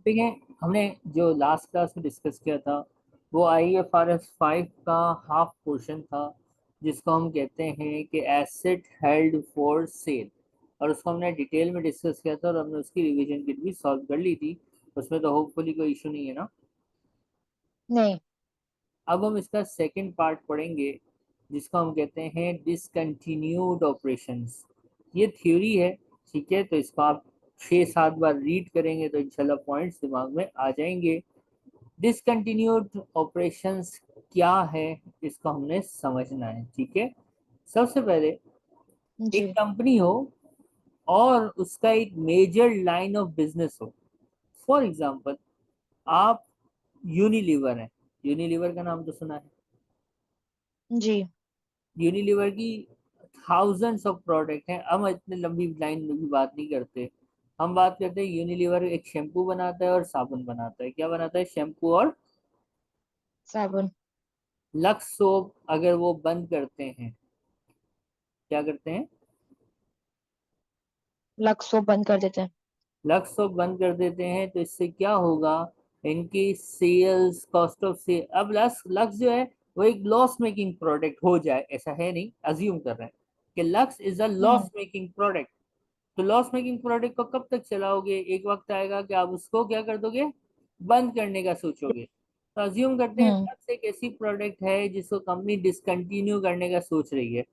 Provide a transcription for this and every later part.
Topic है। हमने जो लास्ट क्लास में डिस्कस किया था वो IFRS 5 का हाफ पोर्शन था, जिसको हम कहते हैं कि एसेट हेल्ड फॉर सेल। और उसको हमने डिटेल में डिस्कस किया था और हमने उसकी रिवीजन किट भी सॉल्व कर ली थी। उसमें तो होपफुली कोई इशू नहीं है ना। नहीं। अब हम इसका सेकंड पार्ट पढ़ेंगे, जिसको हम कहते हैं डिसकंटिन्यूड ऑपरेशंस। ये थ्योरी है, ठीक है। तो इसको आप 6-7 बार रीड करेंगे तो इंशाल्लाह पॉइंट्स दिमाग में आ जाएंगे। डिसकंटिन्यूड ऑपरेशंस क्या है, इसको हमने समझना है, ठीक है। सबसे पहले, एक जी। कंपनी हो और उसका एक मेजर लाइन ऑफ बिजनेस हो। फॉर एग्जांपल, आप यूनिलीवर हैं। यूनिलीवर का नाम तो सुना है। जी। यूनिलीवर की थाउजेंड्स ऑफ प्रोडक्ट हैं। हम इतने लंबी लाइन में भी बात नहीं करते। हम बात करते हैं यूनिलीवर एक शैम्पू बनाता है और साबुन बनाता है। क्या बनाता है? शैम्पू और साबुन। Lux soap. अगर वो बंद करते हैं, क्या करते हैं? लक्स को बंद कर देते हैं। लक्स सोप बंद कर देते हैं तो इससे क्या होगा? इनकी सेल्स, कॉस्ट ऑफ सेल। अब लक्स लक्स जो है वो एक लॉस मेकिंग प्रोडक्ट हो जाए, ऐसा है नहीं, अज्यूम कर रहे हैं कि lux is a hmm. Loss making product. तो लॉस मेकिंग प्रोडक्ट को कब तक चलाओगे? एक वक्त आएगा कि आप उसको क्या कर दोगे? बंद करने का सोचोगे। तो अज्यूम करते हैं हम्म। लक्स एक ऐसी प्रोडक्ट है जिसको कंपनी डिसकंटिन्यू करने का सोच रही है।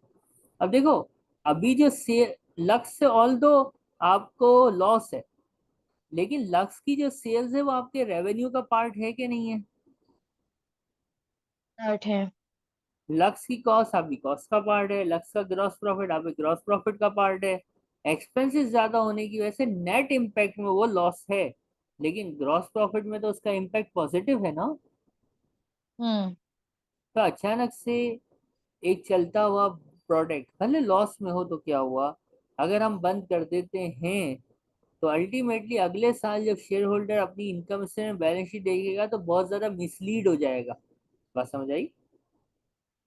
अब देखो, अभी जो से लक्स से ऑल दो आपको लॉस है, लेकिन लक्स की जो सेल्स है वो आपके रेवेन्यू का पार्ट है कि नहीं है? आठ है। लक्स की कॉस्ट आपकी कॉस्ट का पार्ट है, लक्स का ग्रॉस प्रॉफिट आपके ग्रॉस प्रॉफिट का पार्ट है। एक्सपेंसेस ज्यादा होने की वजह से नेट इम्पैक्ट में वो लॉस है, लेकिन ग्रॉस प्रॉफिट में तो उसका इम्पैक्ट पॉजिटिव है ना। हम्म। तो अचानक से एक चलता हुआ प्रोडक्ट भले लॉस में हो तो क्या हुआ, अगर हम बंद कर देते हैं तो अल्टीमेटली अगले साल जब शेयर होल्डर अपनी इनकम से बैलेंस शीट देखेगा तो बहुत ज्यादा मिसलीड हो जाएगा। बात समझ आई?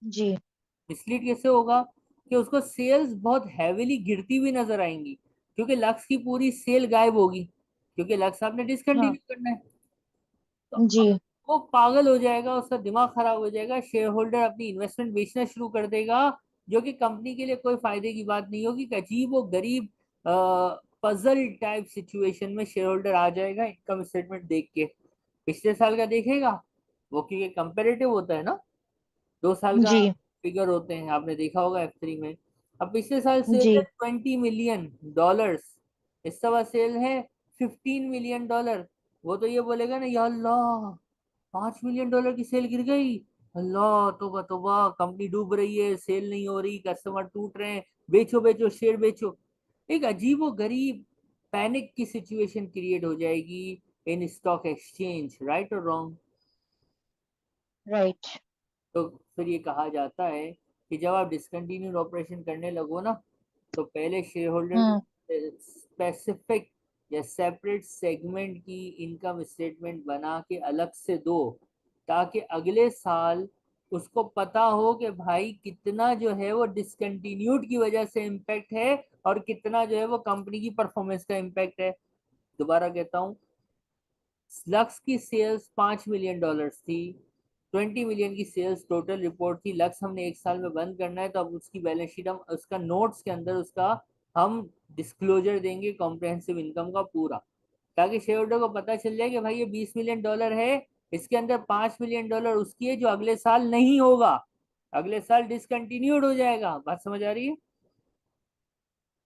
जी। मिसलीड कैसे होगा? कि उसको सेल्स बहुत हैविली गिरती हुई नजर आएंगी, क्योंकि लक्स की पूरी सेल गायब होगी, क्योंकि लक्स आपने हाँ। डिसकंटिन्यू करना है। तो जी। अब वो पागल हो जाएगा, उसका दिमाग खराब हो जाएगा, शेयर होल्डर अपनी इन्वेस्टमेंट बेचना शुरू कर देगा, जो कि कंपनी के लिए कोई फायदे की बात नहीं होगी। एक अजीब वो गरीब पजल टाइप सिचुएशन में शेयर होल्डर आ जाएगा इनकम स्टेटमेंट देख के। पिछले साल का देखेगा वो, क्योंकि कंपेरेटिव होता है ना, 2 साल का जी। फिगर होते हैं, आपने देखा होगा F3 में। अब पिछले साल सेल जी। है $20 मिलियन, इस समय सेल है $15 मिलियन। वो तो ये बोलेगा ना, या अल्लाह, $5 मिलियन की सेल गिर गई, अल्लाह तौबा तौबा, कंपनी डूब रही है, सेल नहीं हो रही, कस्टमर टूट रहे हैं, बेचो बेचो शेयर बेचो। एक अजीबो गरीब पैनिक की सिचुएशन क्रिएट हो जाएगी इन स्टॉक एक्सचेंज। राइट और रॉन्ग? राइट। तो फिर ये कहा जाता है कि जब आप डिसकंटिन्यूड ऑपरेशन करने लगो ना, तो पहले शेयर होल्डर हम्म। को स्पेसिफिक या सेपरेट सेगमेंट की इनकम स्टेटमेंट बना के अलग से दो, ताकि अगले साल उसको पता हो कि भाई कितना जो है वो डिसकंटिन्यूड की वजह से इम्पैक्ट है और कितना जो है वो कंपनी की परफॉर्मेंस का इम्पैक्ट है। दोबारा कहता हूँ, लक्स की सेल्स $5 मिलियन थी, 20 मिलियन की सेल्स टोटल रिपोर्ट थी। लक्स हमने एक साल में बंद करना है, तो अब उसकी बैलेंस शीट हम उसका नोट्स के अंदर उसका हम डिस्क्लोजर देंगे कॉम्प्रहेंसिव इनकम का पूरा, ताकि शेयर होल्डर को पता चल जाए कि भाई ये $20 मिलियन है, इसके अंदर $5 मिलियन उसकी है जो अगले साल नहीं होगा, अगले साल डिसकंटिन्यूड हो जाएगा। बात समझ आ रही है?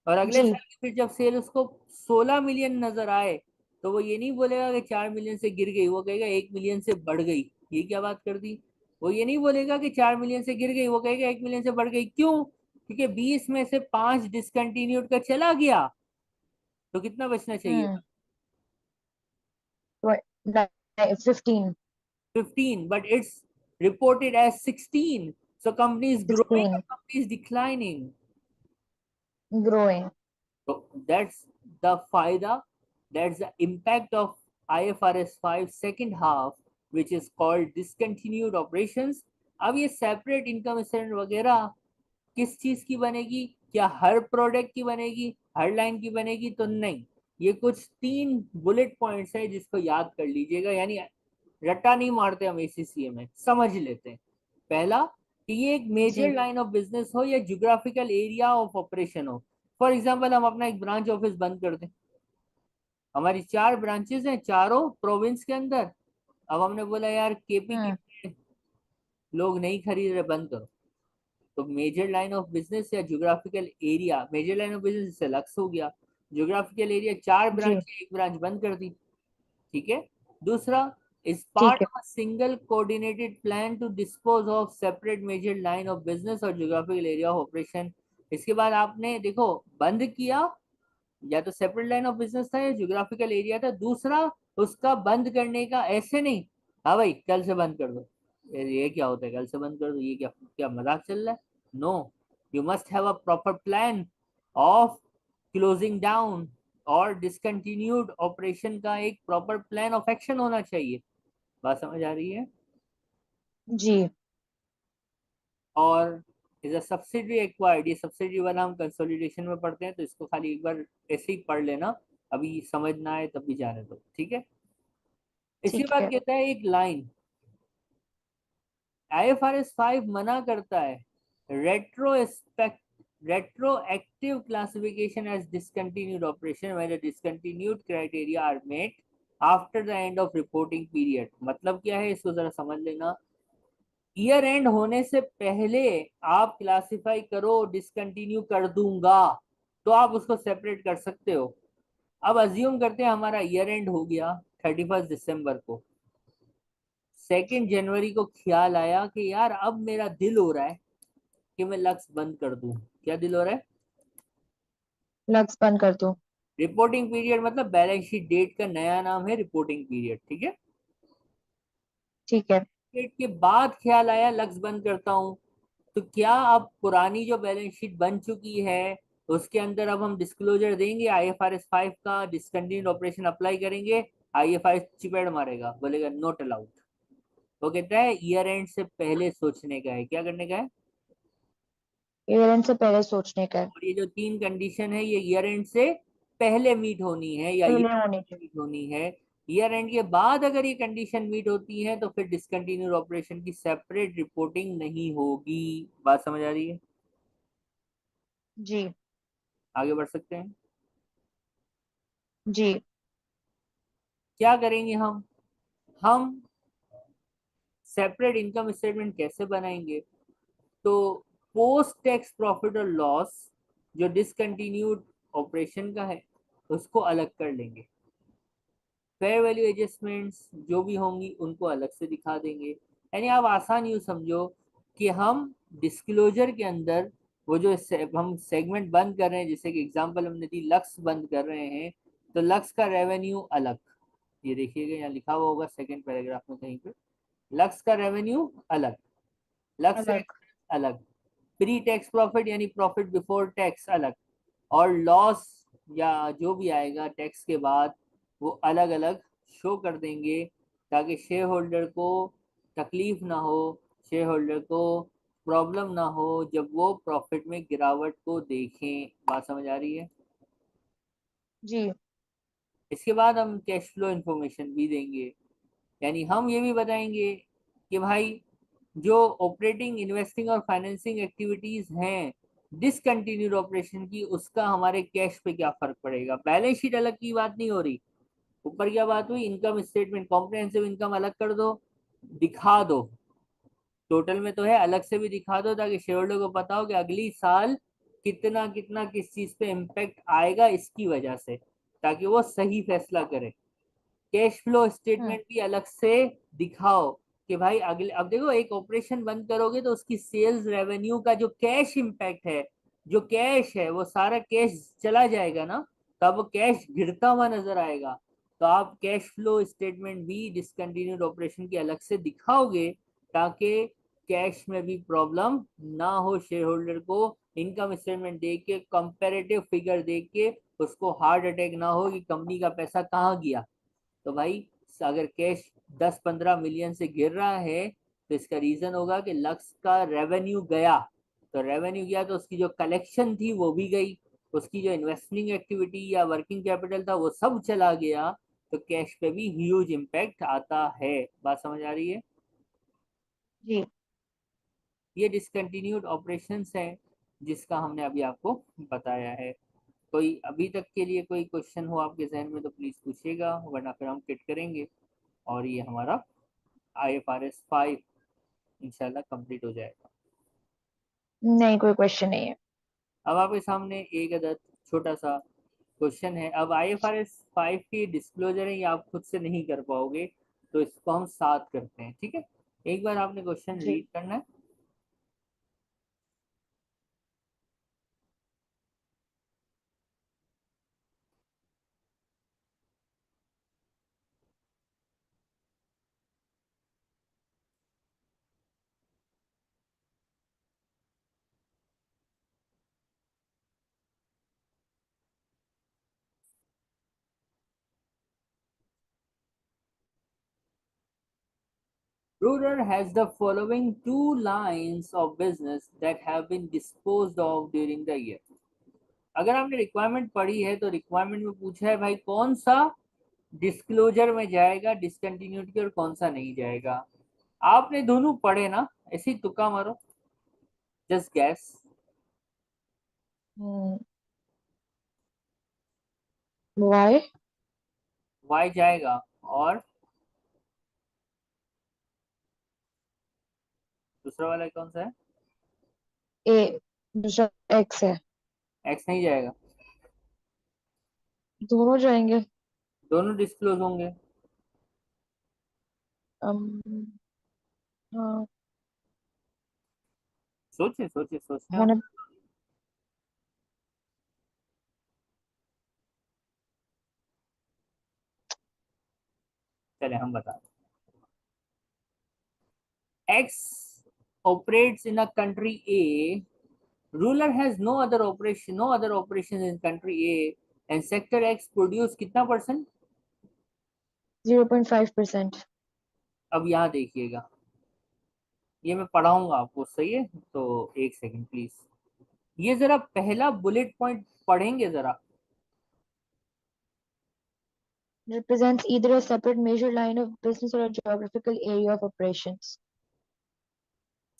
और अगले जी। साल की फिर जब सेल उसको 16 मिलियन नजर आए, तो वो ये नहीं बोलेगा कि 4 मिलियन से गिर गई, वो कहेगा 1 मिलियन से बढ़ गई। ये क्या बात कर दी? वो ये नहीं बोलेगा कि 4 मिलियन से गिर गई, वो कहेगा 1 मिलियन से बढ़ गई। क्यों? क्योंकि 20 में से 5 डिसकंटिन्यूड का चला गया, तो कितना बचना चाहिए हम्म। था? 15। 15, but it's reported as 16. So company is growing or 16। company is declining? Growing. So that's the faida, that's the impact of IFRS 5 second half, which is called discontinued operations. अब ये सेपरेट इनकम स्टेटमेंट वगैरह किस चीज की बनेगी? क्या हर product की बनेगी, हर लाइन की बनेगी? तो नहीं, ये कुछ 3 बुलेट पॉइंट्स है जिसको याद कर लीजिएगा, यानी रट्टा नहीं मारते हम एसीसीए में, समझ लेते हैं। पहला, कि ये एक मेजर जी। लाइन ऑफ बिजनेस हो या ज्योग्राफिकल एरिया ऑफ ऑपरेशन हो। फॉर एग्जांपल हम अपना एक ब्रांच ऑफिस बंद कर दें, हमारी 4 ब्रांचेस हैं चारों प्रोविंस के अंदर। अब हमने बोला यार केपी की हम्म। लोग नहीं खरीद रहे, बंद करो। तो मेजर लाइन ऑफ बिजनेस या geographical area, major line of business से लक्स हो गया, ज्योग्राफिकल एरिया 4 जी। ब्रांच, एक ब्रांच बंद कर दी। ठीक है। दूसरा, इज ठीक पार्ट है। Of a single coordinated plan to dispose of separate major line of business और ज्योग्राफिकल एरिया ऑफ ऑपरेशन। इसके बाद आपने देखो बंद किया, या तो सेपरेट लाइन ऑफ बिजनेस था या ज्योग्राफिकल एरिया था। दूसरा, उसका बंद करने का ऐसे नहीं, हाँ भाई कल से बंद कर दो, ये क्या होता है कल से बंद कर दो, ये क्या क्या मजाक चल रहा है। No, you must have a proper plan of closing down और डिसकंटिन्यूड ऑपरेशन का एक प्रॉपर प्लान ऑफ एक्शन होना चाहिए। बात समझ आ रही है। जी। और इज अ सब्सिडरी एक्वायर्ड, ये सब्सिडरी वाला हम कंसोलिडेशन में पढ़ते हैं, तो इसको खाली एक बार ऐसे ही पढ़ लेना, अभी समझ ना आए तब भी जाने दो, ठीक है। इसके ठीक बाद है। कहता है एक लाइन, आईएफआरएस 5 मना करता है retrospect retroactive classification as discontinued operation when the discontinued criteria are met after the end of reporting period. मतलब क्या है इसको जरा समझ लेना। ईयर एंड होने से पहले आप क्लासिफाई करो डिसकंटिन्यू कर दूंगा, तो आप उसको सेपरेट कर सकते हो। अब अज्यूम करते हैं हमारा ईयर एंड हो गया 31 दिसंबर को, 2 जनवरी को ख्याल आया कि यार अब मेरा दिल हो रहा है कि मैं लक्स बंद कर दूं। क्या दिल हो रहा है? लक्स बंद कर दो। रिपोर्टिंग पीरियड मतलब बैलेंस शीट डेट का नया नाम है रिपोर्टिंग पीरियड, ठीक है। ठीक है। डेट के बाद ख्याल आया लक्स बंद करता हूँ, तो क्या अब पुरानी जो बैलेंस शीट बन चुकी है उसके अंदर अब हम डिस्क्लोजर देंगे आईएफआरएस 5 का, डिसकंटिन्यूड ऑपरेशन अप्लाई करेंगे? आईएफआरएस चिपेड़ मारेगा, बोलेगा नोट अलाउड। वो कहता है ईयर एंड से पहले सोचने का है, क्या करने का है। ईयर एंड से पहले सोचने का है। और ये जो 3 कंडीशन है ये ईयर एंड से पहले मीट होनी है या पहले ईयर होने के। मीट होनी है। ईयर एंड के बाद अगर ये कंडीशन मीट होती है तो फिर डिसकंटिन्यूड ऑपरेशन की सेपरेट रिपोर्टिंग नहीं होगी। बात समझ आ रही है। जी। आगे बढ़ सकते हैं। जी। क्या करेंगे हम सेपरेट इनकम स्टेटमेंट कैसे बनाएंगे? तो पोस्ट टैक्स प्रॉफिट और लॉस जो डिसकंटिन्यूड ऑपरेशन का है उसको अलग कर लेंगे, फेयर वैल्यू एडजस्टमेंट्स जो भी होंगी उनको अलग से दिखा देंगे। यानी आप आसान यूँ समझो कि हम डिस्क्लोजर के अंदर वो जो हम सेगमेंट बंद कर रहे हैं, जैसे कि एग्जांपल हमने दी लक्स बंद कर रहे हैं, तो लक्स का रेवेन्यू अलग, ये देखिएगा यहाँ लिखा हुआ होगा सेकंड पैराग्राफ में कहीं पे, लक्स का रेवेन्यू अलग, लक्स का अलग। एक्सपेंस अलग, प्री टैक्स प्रॉफिट यानी प्रॉफिट बिफोर टैक्स अलग, और लॉस या जो भी आएगा टैक्स के बाद वो अलग अलग शो कर देंगे, ताकि शेयर होल्डर को तकलीफ ना हो, शेयर होल्डर को प्रॉब्लम ना हो जब वो प्रॉफिट में गिरावट को देखें। बात समझ आ रही है। जी। इसके बाद हम कैश फ्लो इंफॉर्मेशन भी देंगे, यानी हम ये भी बताएंगे कि भाई जो ऑपरेटिंग इन्वेस्टिंग और फाइनेंसिंग एक्टिविटीज हैं डिसकंटिन्यूड ऑपरेशन की, उसका हमारे कैश पे क्या फर्क पड़ेगा। बैलेंस शीट अलग की बात नहीं हो रही, ऊपर क्या बात हुई, इनकम स्टेटमेंट कॉम्प्रिहेंसिव इनकम अलग कर दो, दिखा दो, टोटल में तो है अलग से भी दिखा दो, ताकि शेयर होल्डर को पता हो कि अगली साल कितना कितना किस चीज पे इम्पेक्ट आएगा इसकी वजह से, ताकि वो सही फैसला करे। कैश फ्लो हम्म। स्टेटमेंट भी अलग से दिखाओ कि भाई अगले, अब देखो एक ऑपरेशन बंद करोगे तो उसकी सेल्स रेवेन्यू का जो कैश इंपैक्ट है, जो कैश है वो सारा कैश चला जाएगा ना, तो अब वो कैश गिरता हुआ नजर आएगा। तो आप कैश फ्लो स्टेटमेंट भी डिसकंटिन्यूड ऑपरेशन की अलग से दिखाओगे, ताकि कैश में भी प्रॉब्लम ना हो शेयर होल्डर को। इनकम स्टेटमेंट देख के कंपेरेटिव फिगर देख के उसको हार्ट अटैक ना हो कि कंपनी का पैसा कहाँ गया। तो भाई अगर कैश 10-15 मिलियन से गिर रहा है तो इसका रीजन होगा कि लक्स का रेवेन्यू गया, तो रेवेन्यू गया तो उसकी जो कलेक्शन थी वो भी गई, उसकी जो इन्वेस्टिंग एक्टिविटी या वर्किंग कैपिटल था वो सब चला गया, तो कैश पे भी ह्यूज इम्पैक्ट आता है। बात समझ आ रही है? जी। ये डिसकंटिन्यूड ऑपरेशंस हैं जिसका हमने अभी आपको बताया है। कोई अभी तक के लिए कोई क्वेश्चन हो आपके जहन में तो प्लीज पूछिएगा, वरना फिर हम किट करेंगे और ये हमारा IFRS 5 इंशाल्लाह कंप्लीट हो जाएगा। नहीं, कोई क्वेश्चन नहीं है। अब आपके सामने एक अदद छोटा सा क्वेश्चन है। अब IFRS 5 की डिस्क्लोजर है, ये आप खुद से नहीं कर पाओगे, तो इसको हम साथ करते हैं, ठीक है? एक बार आपने क्वेश्चन जी। रीड करना है। Rural has the following two lines of business that have been disposed of during the year. अगर आपने रिक्वायरमेंट पढ़ी है तो रिक्वायरमेंट में पूछा है भाई कौन सा डिस्क्लोजर में जाएगा डिसकंटिन्यूटी और कौन सा नहीं जाएगा। आपने दोनों पढ़े ना, ऐसे ही तुक्का मारो, जस्ट गैस। वाई। वाई जाएगा, और दूसरा वाला कौन सा है? ए। दूसरा एक्स है। एक्स नहीं जाएगा। दोनों जाएंगे। दोनों डिस्क्लोज होंगे। अम, हाँ। सोचिए सोचिए सोचने होने। में। चले हम बता दें। X operates in a country A. Ruler has no other operations in country A, and sector X produce कितना परसेंट? 0.5%। अब यहाँ देखिएगा, ये मैं पढ़ाऊंगा आपको, सही है? तो एक सेकंड प्लीज, ये जरा पहला बुलेट पॉइंट पढ़ेंगे जरा। Represents either a separate major line of business or a geographical area of operations.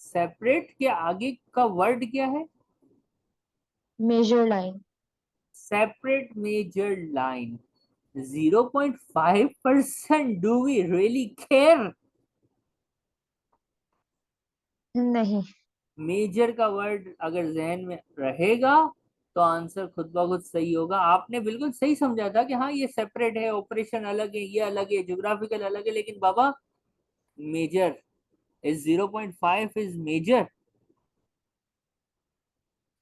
Separate के आगे का वर्ड क्या है? Major line। Separate major line. 0.5%, do we really care? नहीं। मेजर का वर्ड अगर जहन में रहेगा तो आंसर खुद ब खुद सही होगा। आपने बिल्कुल सही समझा था कि हाँ ये सेपरेट है, ऑपरेशन अलग है, ये अलग है, ज्योग्राफिकल अलग है, लेकिन बाबा major is 0.5 is major,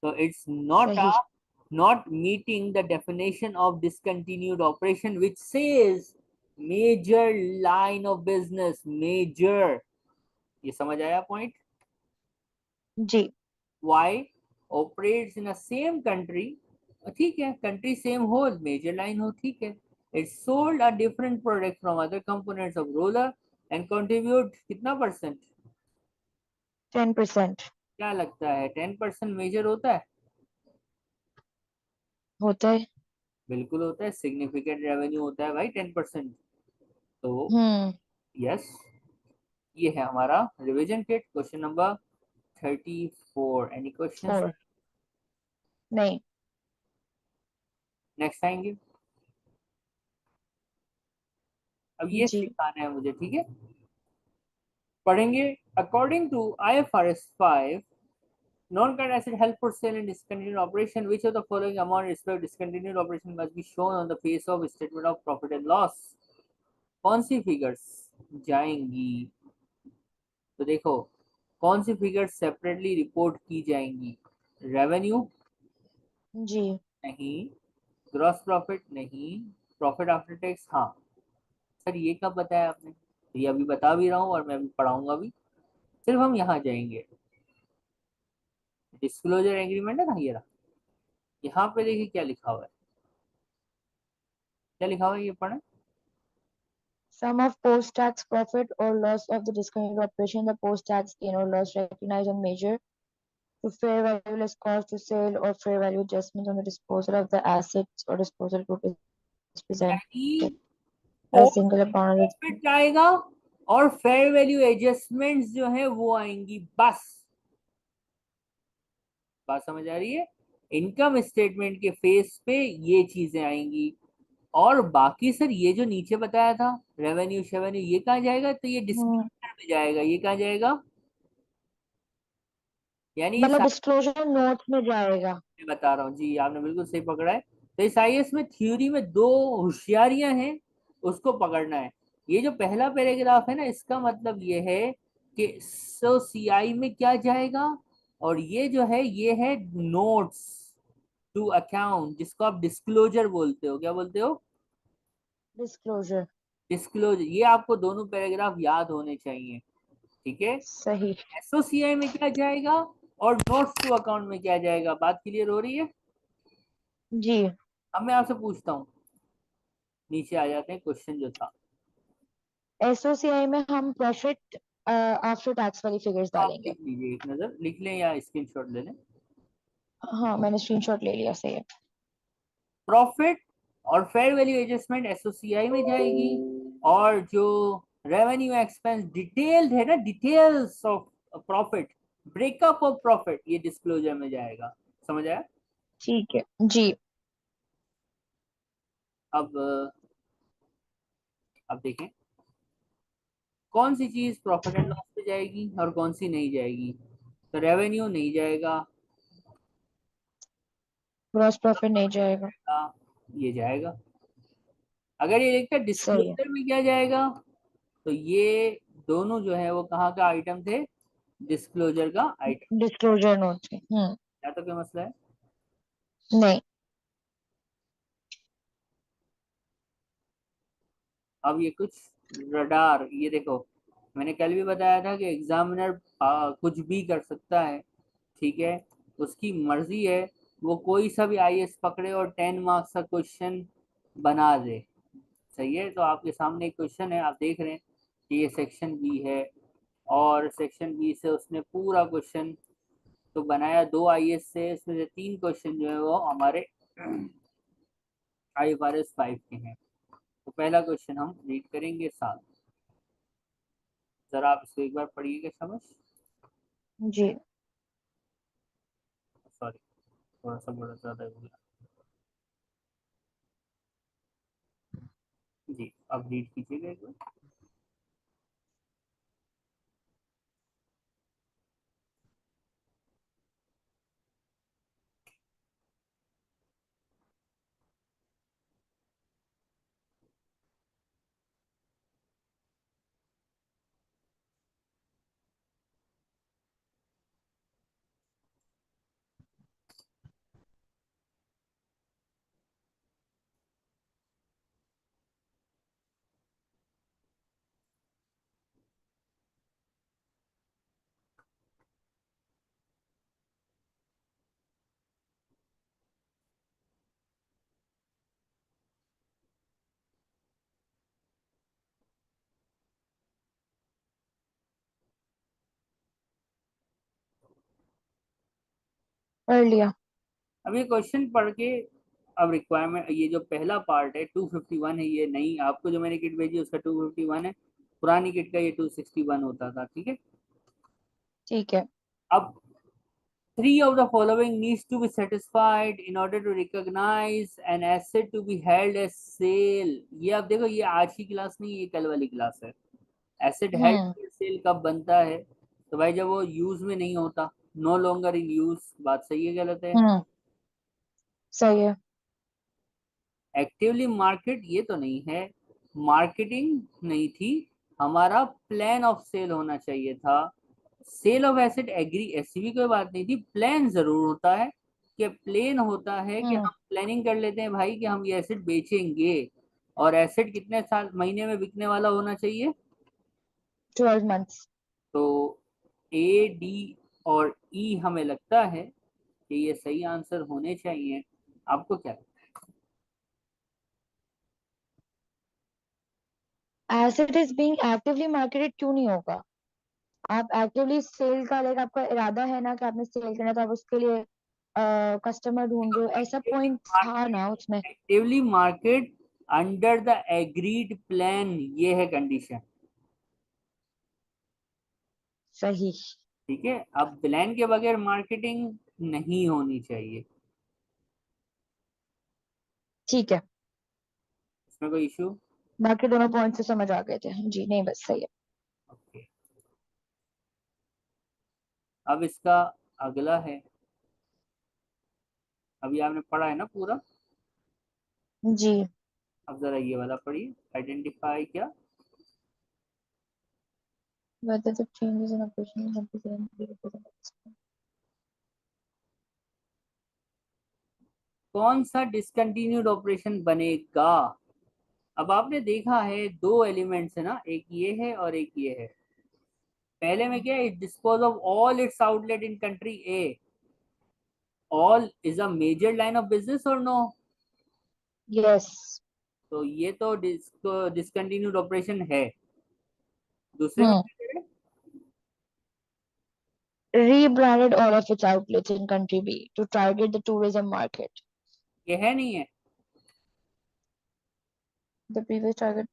so it's सही। not meeting the definition of discontinued operation which says major line of business, major। ये समझ आया पॉइंट? जी। Y operates in a same country, ठीक है, कंट्री सेम हो, मेजर लाइन हो, ठीक है। It sold a different product from other components of roller and contribute कितना परसेंट? 10%। क्या लगता है 10% मेजर होता है? होता है। बिल्कुल होता है, सिग्निफिकेंट रेवेन्यू होता है भाई 10%। तो हम्म। यस, ये है हमारा revision kit, question number 34। Any questions? 4। नहीं। नेक्स्ट आएंगे। अब ये जी। सिखाना है मुझे, ठीक है? पढ़ेंगे। According to IFRS 5, non-current asset held for sale in discontinued operation, which of the following amount respect discontinued operation must be shown on the face of statement of profit and loss? कौन सी figures जाएंगी? तो देखो, कौन सी figures separately report की जाएंगी? Revenue जी। नहीं, gross profit नहीं, profit after tax हाँ। सर ये कब बताया आपने? ये अभी बता भी रहा हूँ और मैं अभी पढ़ाऊंगा भी। सिर्फ हम यहाँ जाएंगे, डिस्क्लोजर एग्रीमेंट है ना ये रहा, यहाँ पे देखिए क्या लिखा हुआ है। क्या लिखा हुआ है ये पढ़े। Sum of post-tax profit or loss of the discontinued operation, the post-tax gain or loss recognized on major to fair value less cost to sale or fair value adjustments on the disposal of the assets or disposal group is presented यानी as a post single account. Profit आएगा और fair value adjustments जो है वो आएंगी, बस। बात समझ आ रही है? इनकम स्टेटमेंट के फेस पे ये चीजें आएंगी। और बाकी सर ये जो नीचे बताया था रेवेन्यू शेवेन्यू, ये कहाँ जाएगा? तो ये हम्म, डिस्क्लोजर में जाएगा। ये कहाँ जाएगा? यानी ये मतलब डिस्क्लोजर नोट्स में जाएगा। मैं बता रहा हूँ जी, आपने बिल्कुल सही पकड़ा है। तो इस आईएएस में थ्योरी में दो होशियारियां हैं, उसको पकड़ना है। ये जो पहला पैराग्राफ है ना, इसका मतलब ये है कि सो सीआई में क्या जाएगा, और ये जो है ये है नोट्स टू अकाउंट, जिसको आप डिस्क्लोजर बोलते हो। क्या बोलते हो? डिस्क्लोजर। डिस्क्लोजर। ये आपको दोनों पैराग्राफ याद होने चाहिए, ठीक है? सही। एसओसीआई में क्या जाएगा और नोट्स टू अकाउंट में क्या जाएगा, बात क्लियर हो रही है? जी। अब मैं आपसे पूछता हूँ, नीचे आ जाते हैं क्वेश्चन जो था। एसओसीआई में हम प्रॉफिट आफ्टर टैक्स वाली फिगर्स तो आप डालेंगे। लिख लीजिए, एक नजर लिख लें या स्क्रीनशॉट ले लें। हाँ, मैंने स्क्रीनशॉट ले लिया, सही है। प्रॉफिट और फेयर वैल्यू एडजस्टमेंट एसओसीआई में जाएगी, और जो रेवेन्यू एक्सपेंस डिटेल्ड है ना, details of profit, breakup of profit, ये डिस्क्लोजर में जाएगा। समझ आया? ठीक है जी। अब देखें कौन सी चीज प्रॉफिट एंड लॉस में जाएगी और कौन सी नहीं जाएगी। तो रेवेन्यू नहीं जाएगा, ग्रॉस प्रॉफिट नहीं जाएगा। ये जाएगा। अगर ये लिखता सही है। डिस्क्लोजर में क्या जाएगा, तो ये दोनों जो है वो कहाँ का आइटम थे? डिस्क्लोजर का आइटम। Disclosure note. क्या तो क्या मसला है? नहीं। अब ये कुछ रडार, ये देखो, मैंने कल भी बताया था कि एग्जामिनर कुछ भी कर सकता है, ठीक है? उसकी मर्जी है, वो कोई सा भी आईएएस पकड़े और 10 मार्क्स का क्वेश्चन बना दे। सही है? तो आपके सामने एक क्वेश्चन है, आप देख रहे हैं कि ये सेक्शन बी है, और सेक्शन बी से उसने पूरा क्वेश्चन तो बनाया। दो आईएएस से, इसमें से 3 क्वेश्चन जो है वो हमारे IFRS 5 के हैं। तो पहला क्वेश्चन हम रीड करेंगे साथ, जरा आप इसको एक बार पढ़िएगा समझ। जी। सॉरी, थोड़ा सा बड़ा ज्यादा हो गया जी। अब रीड कीजिएगा एक बार। पढ़ लिया। अब ये क्वेश्चन पढ़ के, अब रिक्वायरमेंट, ये जो पहला पार्ट है 251 है, ये नहीं, आपको जो मैंने किट भेजी उसका 251 है, पुरानी किट का ये 261 होता था, ठीक है? ठीक है। अब three of the following needs to be satisfied in order to recognize an asset to be held as sale। ये आप देखो, ये आज की क्लास नहीं, ये कल वाली क्लास है। एसेट हम्म। हेल्ड सेल कब बनता है? तो भाई जब वो यूज में नहीं होता, नो लॉन्गर इन यूज। बात सही है गलत है? हम्म। सही है। एक्टिवली मार्केट, ये तो नहीं है, मार्केटिंग नहीं थी, हमारा प्लान ऑफ सेल होना चाहिए था। सेल ऑफ एसेट एग्री, ऐसी भी कोई बात नहीं थी। प्लान जरूर होता है, कि प्लान होता है कि हम्म। हम प्लानिंग कर लेते हैं भाई कि हम ये एसेट बेचेंगे, और एसेट कितने साल महीने में बिकने वाला होना चाहिए। 12 months। तो ए डी और ई हमें लगता है कि ये सही आंसर होने चाहिए। आपको क्या लगता asset is being actively marketed क्यों नहीं होगा? आप एक्टिवली सेल का लाइक आपका इरादा है ना कि आपने सेल करना, तो आप उसके लिए कस्टमर ढूंढ रहे हो, ऐसा पॉइंट था ना उसमें। Actively market under the agreed plan, ये है कंडीशन। सही। ठीक है, अब प्लान के बगैर मार्केटिंग नहीं होनी चाहिए। ठीक है, इसमें कोई इशू? बाकी दोनों पॉइंट से समझ आ गए थे जी, नहीं बस सही है। ओके, अब इसका अगला है, अभी आपने पढ़ा है ना पूरा, जी। अब जरा ये वाला पढ़िए। आइडेंटिफाई क्या? whether the changes in operation have been represented। कौन सा डिसकंटिन्यूड ऑपरेशन बनेगा? अब आपने देखा है दो एलिमेंट्स है ना, एक ये है और एक ये है। पहले में क्या है, dispose of all its outlet in country A. All is a major line of business और नो? यस। तो ये तो डिसकंटिन्यूड ऑपरेशन है। दूसरे में हम्म। क्या करें? rebranded all of its outlets in country B to target the tourism market। ये है नहीं है? the previous target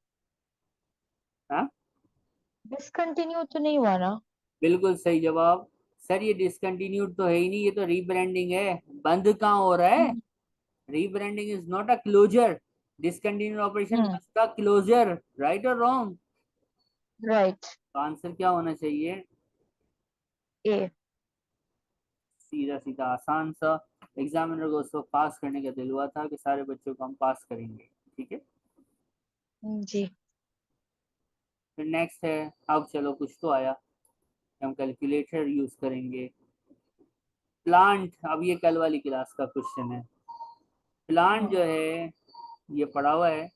हाँ, discontinue तो नहीं हुआ ना। बिल्कुल सही जवाब। सर ये डिसकंटिन्यूड तो है ही नहीं, ये तो रीब्रांडिंग है। बंद कहाँ हो रहा है? Hmm. Rebranding is not a closure. Discontinued operation hmm. Was the closure, right और रॉन्ग? राइट। तो आंसर क्या होना चाहिए? ए। सीधा सीधा आसान सा। एग्जामिनर को उसको पास करने का दिल हुआ था कि सारे बच्चों को हम पास करेंगे। ठीक है, जी। फिर नेक्स्ट है। अब चलो कुछ तो आया, हम कैलकुलेटर यूज करेंगे। प्लांट, अब ये कल वाली क्लास का क्वेश्चन है। प्लांट हम्म। जो है ये पड़ा हुआ है,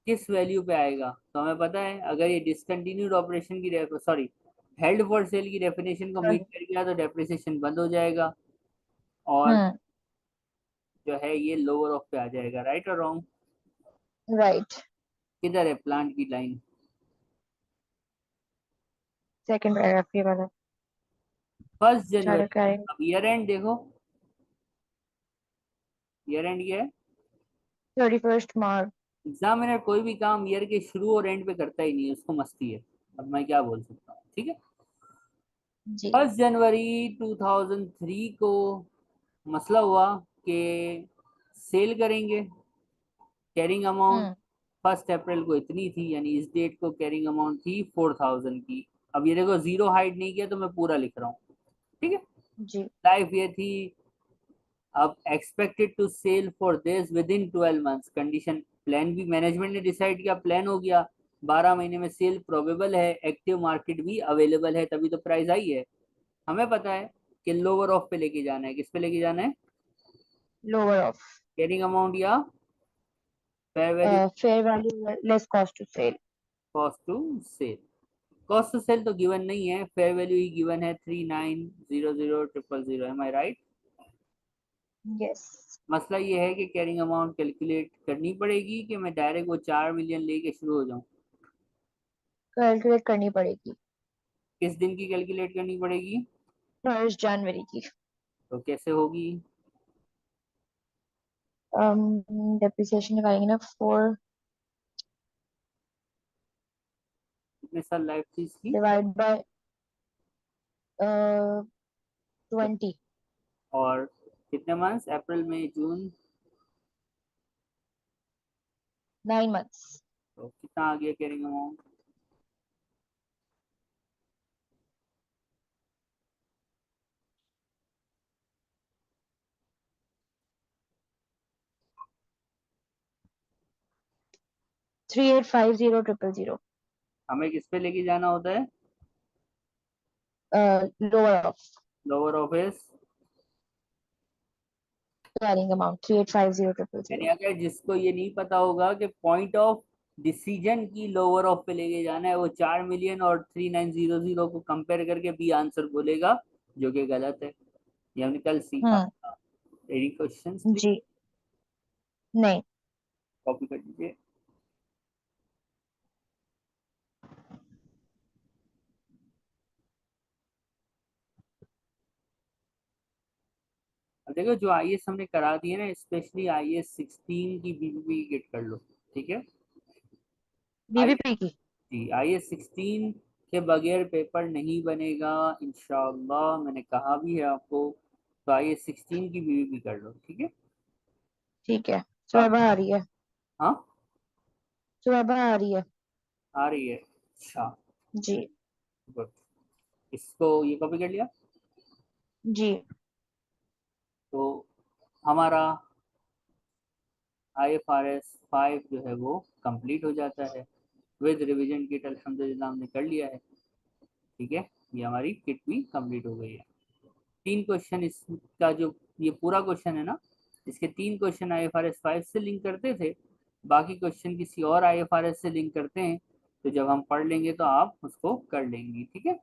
किस वैल्यू पे आएगा? तो हमें पता है अगर ये डिसकंटिन्यूड ऑपरेशन की सॉरी हेल्ड फॉर सेल की डेफिनेशन को मीट कर गया तो डेप्रिसिएशन बंद हो जाएगा, और हम्म। जो है ये लोअर ऑफ पे आ जाएगा, राइट और रॉन्ग? राइट। किधर है प्लांट की लाइन? सेकंड पैराग्राफ ये वाला। 1 जनवरी। चालू। अब ईयर एंड देखो, ईयर एंड क्या है? 31st March। एग्जामिनर कोई भी काम ईयर के शुरू और एंड पे करता ही नहीं है, उसको मस्ती है। अब मैं क्या बोल सकता हूँ, ठीक है। जी। 1 जनवरी 2003 को मसला हुआ कि सेल करेंगे। कैरिंग अमाउंट हम्म। 1 अप्रैल को इतनी थी, यानी इस डेट को कैरिंग अमाउंट थी 4000 की। अब ये देखो जीरो हाइड नहीं किया तो मैं पूरा लिख रहा हूँ, ठीक है। जी। लाइफ ये थी, अब expected to sell for this within 12 months, condition plan भी मैनेजमेंट ने डिसाइड किया, प्लान हो गया। 12 महीने में सेल प्रोबेबल है, एक्टिव मार्केट भी अवेलेबल है, तभी तो प्राइस आई है। हमें पता है कि लोअर ऑफ पे लेके जाना है, किस पे लेके जाना है? लोअर ऑफ कैरिंग अमाउंट या fair value? Fair value less cost to sell. Cost to sell. Cost to sell तो गिवन नहीं है, फेयर वैल्यू ही गिवन है, 39000000। Am I right? यस। मसला ये है कि कैरिंग अमाउंट कैलकुलेट करनी पड़ेगी कि मैं डायरेक्ट वो 4 मिलियन लेके शुरू हो जाऊं। कैलकुलेट करनी पड़ेगी। किस दिन की कैलकुलेट करनी पड़ेगी? 1st January की। तो कैसे होगी? डेप्रिसिएशन निकालेंगे ना 4 कितने साल लाइफ थी इसकी? Divide by 20। और कितने मंथ्स, अप्रैल मई जून? 9 months। तो कितना आ गया कैरिंग अमाउंट? 3850,000। हमें किस पे लेके जाना होता है? Lower of lower office. Carrying amount three eight five zero triple यानी जीरो अगर जिसको ये नहीं पता होगा कि पॉइंट ऑफ डिसीजन की लोअर ऑफ पे लेके जाना है, वो 4 मिलियन और 3900 को कंपेयर करके बी आंसर बोलेगा, जो कि गलत है। ये हमने कल सीखा हम्म। था। Any questions please? जी। नहीं। कॉपी कर दीजिए। देखो जो आईएएस हमने करा दी है ना, स्पेशली आईएएस 16 की बीबीपी की किट कर लो, ठीक है। आई बीबीपी की। जी, आईएएस 16 के बगैर पेपर नहीं बनेगा इंशाल्लाह, मैंने कहा भी है आपको। तो आईएएस 16 की बीबीपी कर लो, ठीक है। ठीक है, बाकी सुबह आ रही है। हाँ, सुबह आ रही है। आ रही है, अच्छा, जी। गुड। इसको ये कॉपी कर लिया। जी। तो हमारा IFRS 5 जो है वो कंप्लीट हो जाता है। विद रिवीजन किट अल्हम्दुलिल्लाह हमने कर लिया है, ठीक है। ये हमारी किट भी कंप्लीट हो गई है। 3 क्वेश्चन इसका जो ये पूरा क्वेश्चन है ना, इसके 3 क्वेश्चन IFRS 5 से लिंक करते थे, बाकी क्वेश्चन किसी और IFRS से लिंक करते हैं। तो जब हम पढ़ लेंगे तो आप उसको कर लेंगी, ठीक है।